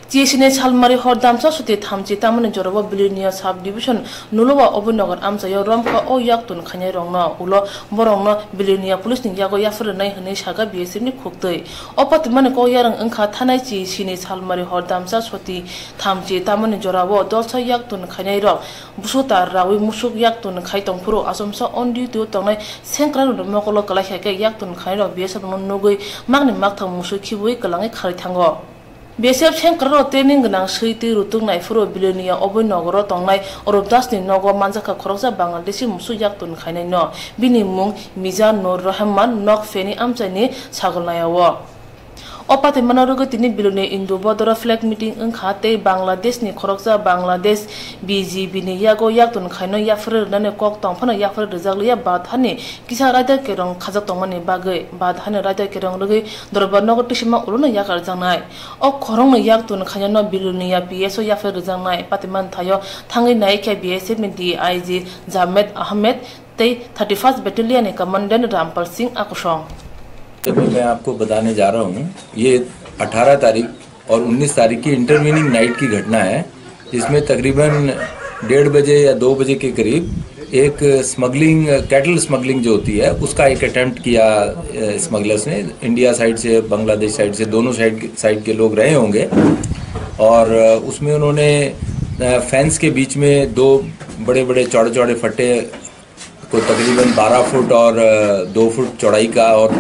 Tiesine Chalmari Hordamsa Suti Tamchi Taman Joroba Bilinia Sub Division Nulova Obunogan Amsa Yoromka O Yaktun Kanyarongna Ulo Borongna Bilinia Police Yago Yafra Nihanish Haga Biesini Kukte Opat Manako Yarang Unka Tanachi Sine Chalmari Hordamsa Suti Tamchi Taman Jorabo Dolsa Yaktun Kanyaro Busuta Rawi Musuk Yaktun Kaitong Puro Asomsa on duty Tonai Senkran Mokolo Kalahaka Yaktun Kairo Biesa Nogui Magni Makta Musuki Kalangi Karitango BSF Shankaro training Ganang Siti Rutung Naifuro Bilonia Obunogoro Tongai or Dustin Nogo Manzaka Korosa Bangladeshi Musu Yaktun Kainino Bini Mung Miza Nur Rahman Nok Feni Amsani Sagolayawa Opati Manarugo Tini Bilone Indo Bodora flag meeting Unkate Bangladesh ni Koroksa Bangladesh BG Bini Yago Yaktun Kaino Yafre Nane Kok Tongpana Yafre Rizaglia Badhani Kisa Rada Kerong Kazatomani Bagay Badhani Rada Kerong Rugi Dorabano Tishima Uruna Yakar Zanai O Korong Yaktun Kayano Bilonia BSO Yafre Rizanai Patiman Tayo Tangi Naika BSF DIG Zamed Ahmed Te 31st Battalion Commandant Rampal Singh Akushong मैं आपको बताने जा रहा हूँ ये 18 तारीख और 19 तारीख की इंटरवीनिंग नाइट की घटना है जिसमें तकरीबन 1:30 बजे या 2 बजे के करीब एक स्मगलिंग कैटल स्मगलिंग जो होती है उसका एक अटेम्प्ट किया स्मगलर्स ने इंडिया साइड से बांग्लादेश साइड से दोनों साइड के लोग रहे होंगे और उसमें उन्होंने फेंस के बीच में 2 बड़े चौड़े फट्टे को तकरीबन 12 फुट और 2 फुट चौड़ाई का और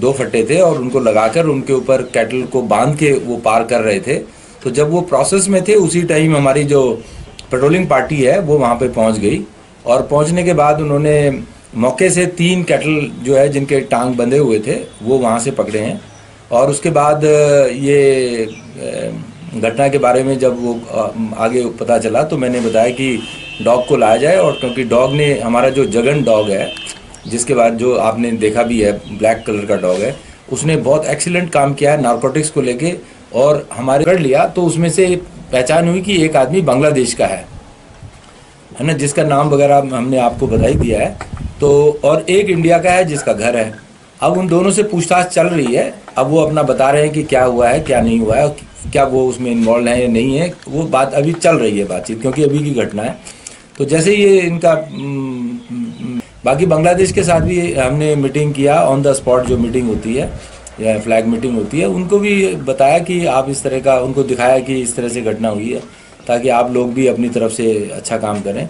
2 फट्टे थे और उनको लगाकर उनके ऊपर कैटल को बांध के वो पार कर रहे थे। तो जब वो प्रोसेस में थे उसी टाइम हमारी जो पेट्रोलिंग पार्टी है वो वहाँ पे पहुँच गई और पहुँचने के बाद उन्होंने मौके से 3 कैटल जो है जिनके टांग बंधे हुए थे वो वहाँ से पकड़े हैं और उसके बाद ये घटना के बारे में जब वो आगे पता चला तो मैंने बताया कि डॉग को लाया जाए और क्योंकि डॉग ने हमारा जो जगन डॉग है जिसके बाद जो आपने देखा भी है ब्लैक कलर का डॉग है उसने बहुत एक्सीलेंट काम किया है नारकोटिक्स को लेके और हमारे कर लिया तो उसमें से पहचान हुई कि एक आदमी बांग्लादेश का है ना जिसका नाम वगैरह हमने आपको बता ही दिया है तो और एक इंडिया का है जिसका घर है। अब उन दोनों से पूछताछ चल रही है। अब वो अपना बता रहे हैं कि क्या हुआ है क्या नहीं हुआ है क्या वो उसमें इन्वॉल्व है या नहीं है वो बात अभी चल रही है बातचीत क्योंकि अभी की घटना है। तो जैसे ये इनका बाकी बांग्लादेश के साथ भी हमने मीटिंग किया ऑन द स्पॉट जो मीटिंग होती है या फ्लैग मीटिंग होती है उनको भी बताया कि आप इस तरह का उनको दिखाया कि इस तरह से घटना हुई है ताकि आप लोग भी अपनी तरफ से अच्छा काम करें।